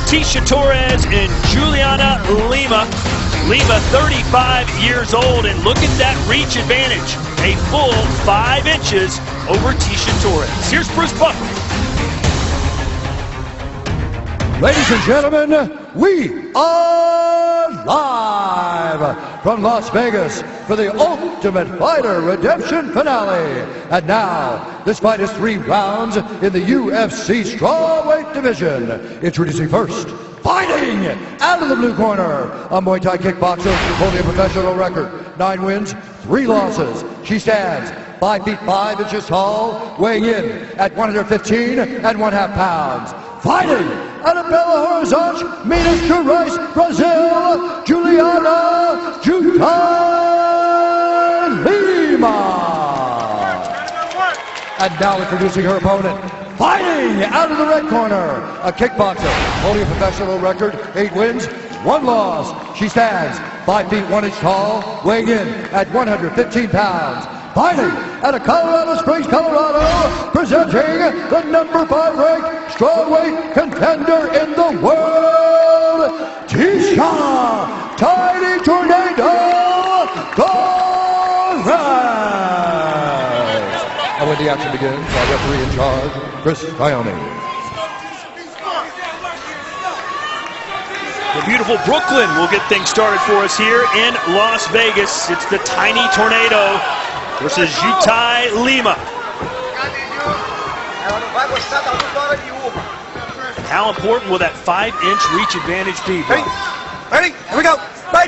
Teca Torres and Juliana Lima. Lima, 35 years old, and look at that reach advantage. A full 5 inches over Teca Torres. Here's Bruce Buck. Ladies and gentlemen, we are live from Las Vegas for the Ultimate Fighter Redemption Finale. And now, this fight is 3 rounds in the UFC strawweight division. Introducing first, fighting out of the blue corner, a Muay Thai kickboxer holding a professional record, 9 wins, 3 losses. She stands 5 feet 5 inches tall, weighing in at 115.5 pounds. Fighting out of Belo Horizonte, Minas Gerais, Brazil, Juliana Lima. And now introducing her opponent, fighting out of the red corner, a kickboxer holding a professional record, 8 wins, 1 loss. She stands 5 feet 1 inch tall, weighing in at 115 pounds. Fighting out of Colorado Springs, Colorado, presenting the number 5 ranked strawweight contender in the world, Teca Tiny Tornado Torres. And when the action begins, our referee in charge, Chris Wyoming. The beautiful Brooklyn will get things started for us here in Las Vegas. It's the Tiny Tornado versus Juliana Lima. How important will that 5-inch reach advantage be, bro? Ready? Here we go. Right.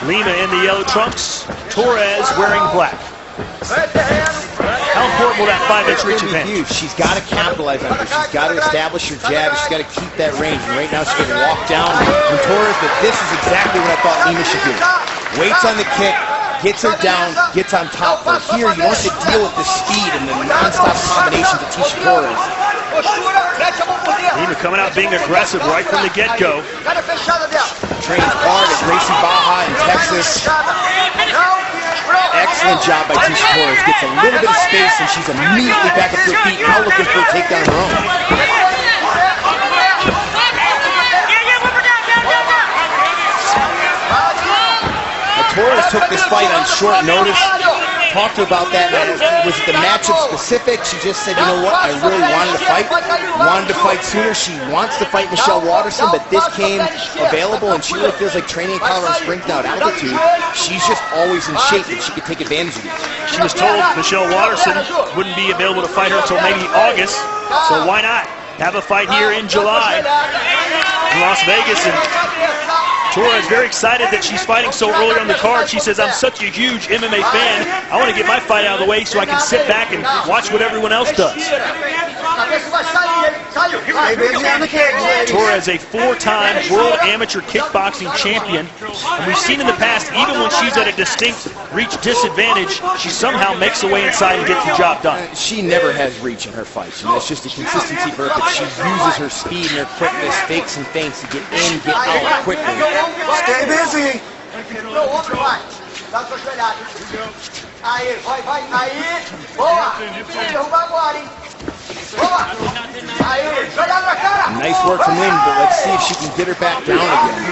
Lima in the yellow trunks, Torres wearing black. How important will that 5-inch reach advantage? She's got to capitalize on it. She's got to establish her jab. She's got to keep that range. And right now she's going to walk down from Torres, but this is exactly what I thought Lima should do. Waits on the kick, gets her down, gets on top of her. Here, you don't have to deal with the speed and the non-stop combinations of Teca Torres. Lima coming out being aggressive right from the get-go. Trains hard at Gracie Baja in Texas. Excellent job by Teca Torres. Gets a little bit of space and she's immediately back up to her feet, now looking for a takedown of her own. Torres took this fight on short notice. Talked to her about that. Was it the matchup specific? She just said, you know what, I really wanted to fight. Wanted to fight sooner. She wants to fight Michelle Waterson, but this came available, and she really feels like training in Colorado Springs now at altitude. She's just always in shape, and she could take advantage of these. She was told Michelle Waterson wouldn't be available to fight her until maybe August, so why not have a fight here in July in Las Vegas? And Torres very excited that she's fighting so early on the card. She says, I'm such a huge MMA fan. I want to get my fight out of the way so I can sit back and watch what everyone else does. Torres, a 4-time world amateur kickboxing champion. And we've seen in the past, even when she's at a distinct reach disadvantage, she somehow makes her way inside and gets the job done. She never has reach in her fights. I mean, it's just a consistency for her, but she uses her speed and her quickness, fakes and feints to get in, get out quickly. Stay busy. Nice work from Lina, but let's see if she can get her back down again.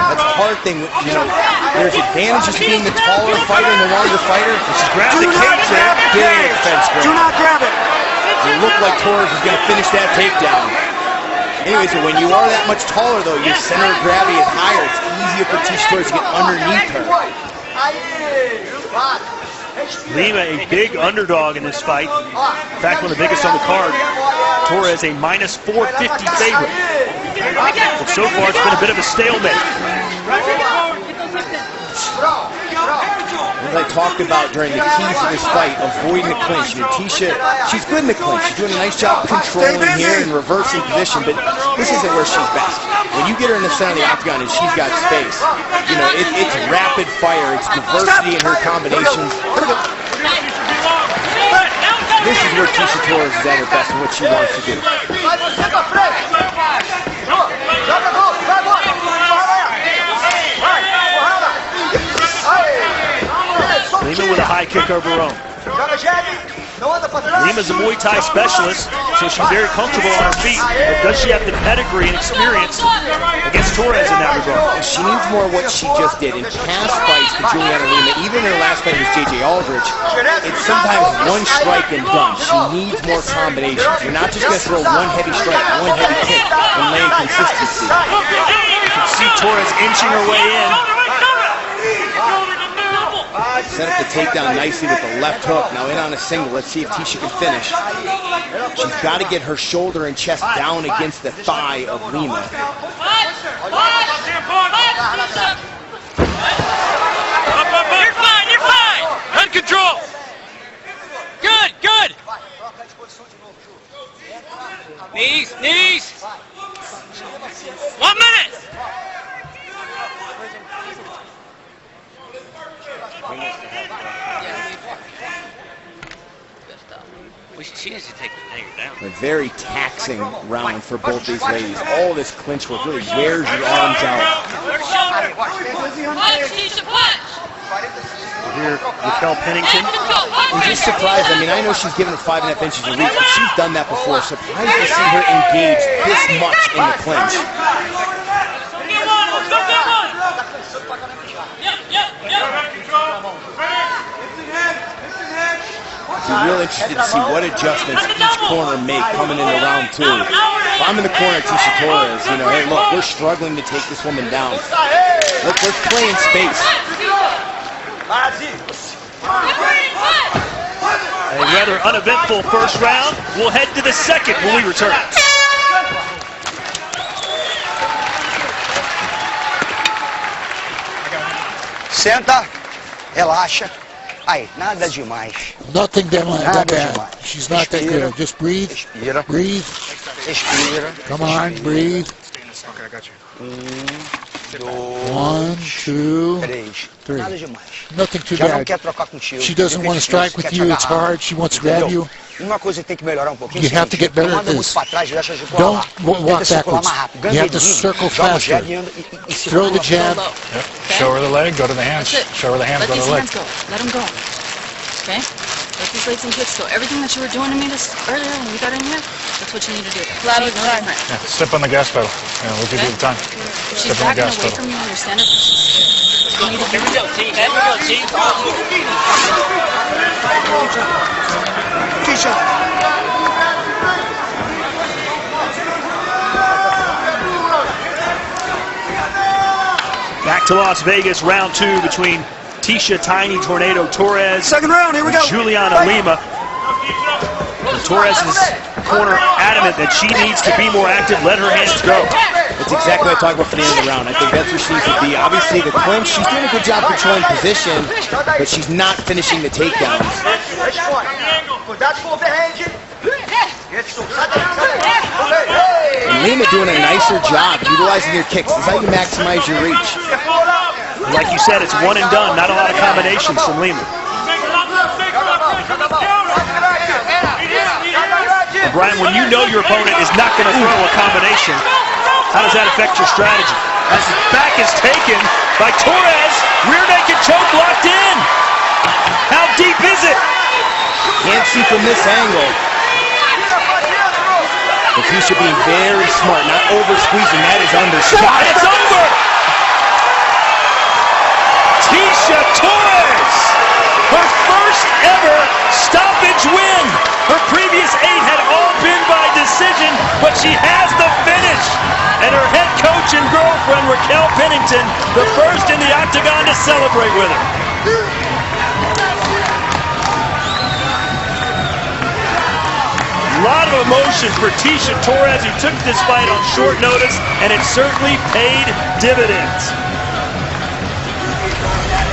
That's a hard thing, you know, there's advantages to being the taller fighter and the longer fighter. She grabs the cage there. Big fence grab. Do not grab it. It looked like Torres was going to finish that takedown. Anyway, so when you are that much taller, though, your center of gravity is higher. It's easier for Teca Torres to get underneath her. Lima, a big underdog in this fight. In fact, one of the biggest on the card. Torres, a minus 450 favorite. But so far, it's been a bit of a stalemate. As I talked about during the keys of this fight, avoiding the clinch. You know, Teca, she's good in the clinch. She's doing a nice job controlling here and reversing position, but this isn't where she's best. When you get her in the center of the octagon and she's got space, you know, it's rapid fire. It's diversity in her combinations. This is where Teca Torres is at her best and what she wants to do. Lima with a high kick of her own. Lima's a Muay Thai specialist, so she's very comfortable on her feet. But does she have the pedigree and experience against Torres in that regard? She needs more of what she just did. In past fights for Juliana Lina, even in her last fight with J.J. Aldrich, it's sometimes one strike and done. She needs more combinations. You're not just going to throw one heavy strike, one heavy kick, and land consistency. You can see Torres inching her way in. Set up the takedown nicely with the left hook. Now in on a single. Let's see if Teca can finish. She's got to get her shoulder and chest down against the thigh of Lina. You're fine. Head control. Good. Knees. 1 minute. She needs to take her down. A very taxing round for both these ladies. All this clinch work really wears your arms out. Here, Raquel Pennington. I'm just surprised. I mean, I know she's given her 5.5 inches of reach, but she's done that before. Surprised to see her engage this much in the clinch. I'm real interested to see what adjustments each corner make coming into round two. If I'm in the corner of Teca Torres, you know, hey, look, we're struggling to take this woman down. Let's play in space. A rather uneventful first round. We'll head to the second when we return. Senta, relaxa. Aí, nada demais. Nothing that Nada bad. demais. She's not that Respira. good. Just breathe. Respira. Breathe. Respira. Come on, breathe. Okay, I got you. 1, 2, 3. Nada demais. Nothing too Já não bad. quer trocar contigo. She doesn't want to strike with you. It's hard. She wants to grab you. Uma coisa que tem que melhorar pouquinho. You have to get better at this. Don't walk backwards. You have to circle faster. Throw the jab. Show her the leg, go to the hands. Show her the hands, go to the leg. Let them go. Okay? Let these legs and kicks go. Everything that you were doing to me this earlier when we got in here, that's what you need to do. No different. Yeah, step on the gas pedal. Yeah, we'll give you the time. If she's backing away from you when you're standing, you need to Here we go, team. Back to Las Vegas, round two between Teca Tiny Tornado Torres. Second round, here we go. And Juliana Lima. And Torres is corner adamant that she needs to be more active. Let her hands go. That's exactly what I talked about for the end of the round. I think that's where she needs to be. Obviously, the clinch, she's doing a good job controlling position, but she's not finishing the takedowns. And Lina doing a nicer job utilizing your kicks. This is how you maximize your reach. Like you said, it's one and done. Not a lot of combinations from Lima. Brian, when you know your opponent is not going to throw a combination, how does that affect your strategy? As the back is taken by Torres, rear naked choke locked in. How deep is it? Can't see from this angle. But he should be very smart, not over squeezing. That is undershot. It's over. Teca Torres, her first ever stoppage win. Her previous 8 had all been by decision, but she has the finish. And her head coach and girlfriend, Raquel Pennington, the first in the octagon to celebrate with her. A lot of emotion for Teca Torres, who took this fight on short notice, and it certainly paid dividends.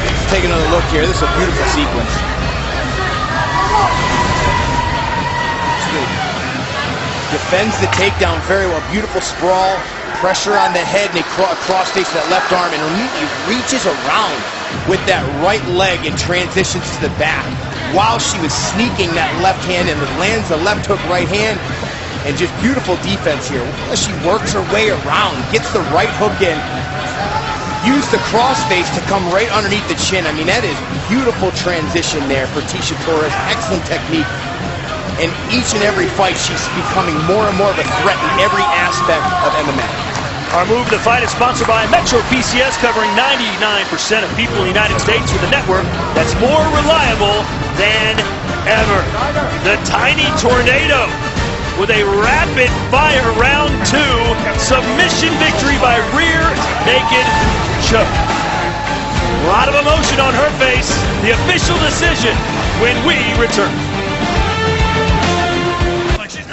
Let's take another look here. This is a beautiful sequence. Defends the takedown very well. Beautiful sprawl, pressure on the head, and a cross stakes to that left arm, and he reaches around with that right leg and transitions to the back while she was sneaking that left hand and lands the left hook right hand. And just beautiful defense here. She works her way around, gets the right hook in. used the crossface to come right underneath the chin. I mean, that is beautiful transition there for Teca Torres. Excellent technique. And each and every fight, she's becoming more and more of a threat in every aspect of MMA. Our move to the fight is sponsored by Metro PCS, covering 99% of people in the United States with a network that's more reliable than ever. The Tiny Tornado with a rapid-fire round 2 submission victory by rear naked choke. A lot of emotion on her face. The official decision when we return.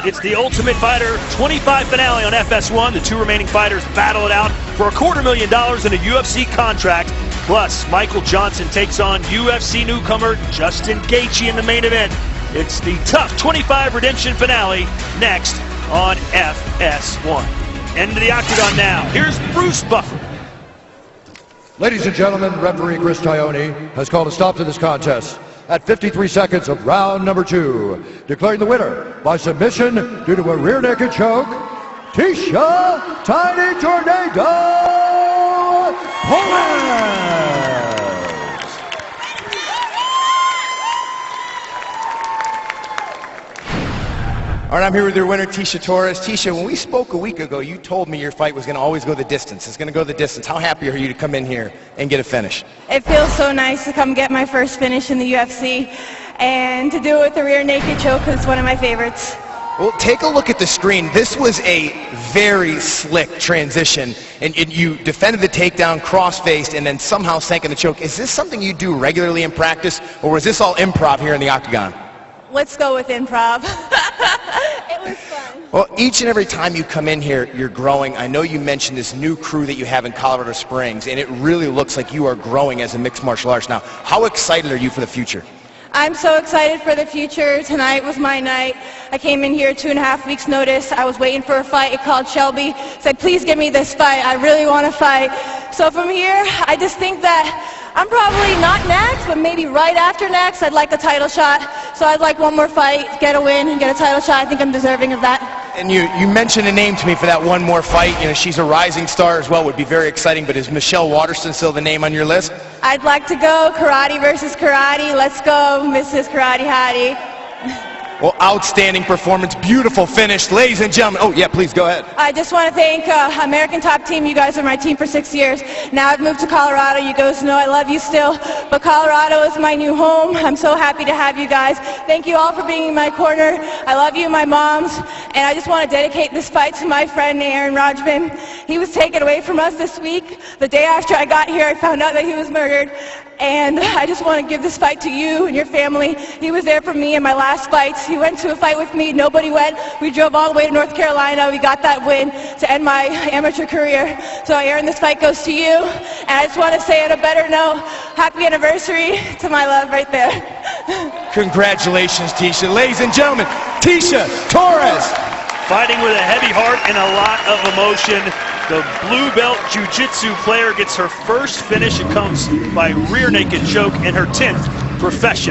It's the Ultimate Fighter 25 finale on FS1. The 2 remaining fighters battle it out for $250,000 in a UFC contract. Plus, Michael Johnson takes on UFC newcomer Justin Gaethje in the main event. It's the Tough 25 Redemption finale next on FS1. End of the octagon now. Here's Bruce Buffer. Ladies and gentlemen, referee Chris Tione has called a stop to this contest at 53 seconds of round number 2, declaring the winner by submission due to a rear naked choke, Teca Tiny Tornado Torres. All right, I'm here with your winner, Teca Torres. Teca, when we spoke a week ago, you told me your fight was going to always go the distance. It's going to go the distance. How happy are you to come in here and get a finish? It feels so nice to come get my first finish in the UFC and to do it with the rear naked choke because it's one of my favorites. Well, take a look at the screen. This was a very slick transition, and you defended the takedown, cross-faced, and then somehow sank in the choke. Is this something you do regularly in practice, or was this all improv here in the octagon? Let's go with improv. It was fun. Well, each and every time you come in here, you're growing. I know you mentioned this new crew that you have in Colorado Springs, and it really looks like you are growing as a mixed martial artist now. How excited are you for the future? I'm so excited for the future. Tonight was my night. I came in here 2.5 weeks notice. I was waiting for a fight. It called Shelby. Said, please give me this fight. I really want to fight. So from here, I just think that I'm probably not next, but maybe right after next. I'd like a title shot. So I'd like one more fight, get a win, and get a title shot. I think I'm deserving of that. And you mentioned a name to me for that one more fight. You know, she's a rising star as well. Would be very exciting. But is Michelle Waterston still the name on your list? I'd like to go karate versus karate. Let's go, Mrs. Karate Hottie. Well, outstanding performance, beautiful finish. Ladies and gentlemen, oh yeah, please go ahead. I just want to thank American Top Team. You guys are my team for 6 years. Now I've moved to Colorado. You guys know I love you still, but Colorado is my new home. I'm so happy to have you guys. Thank you all for being in my corner. I love you, my moms, and I just want to dedicate this fight to my friend Aaron Rajman. He was taken away from us this week. The day after I got here, I found out that he was murdered. And I just want to give this fight to you and your family. He was there for me in my last fights. He went to a fight with me. Nobody went. We drove all the way to North Carolina. We got that win to end my amateur career. So Aaron, this fight goes to you. And I just want to say on a better note, happy anniversary to my love right there. Congratulations, Teca. Ladies and gentlemen, Teca Torres. Fighting with a heavy heart and a lot of emotion. The blue belt jiu-jitsu player gets her first finish. It comes by rear naked choke in her 10th profession.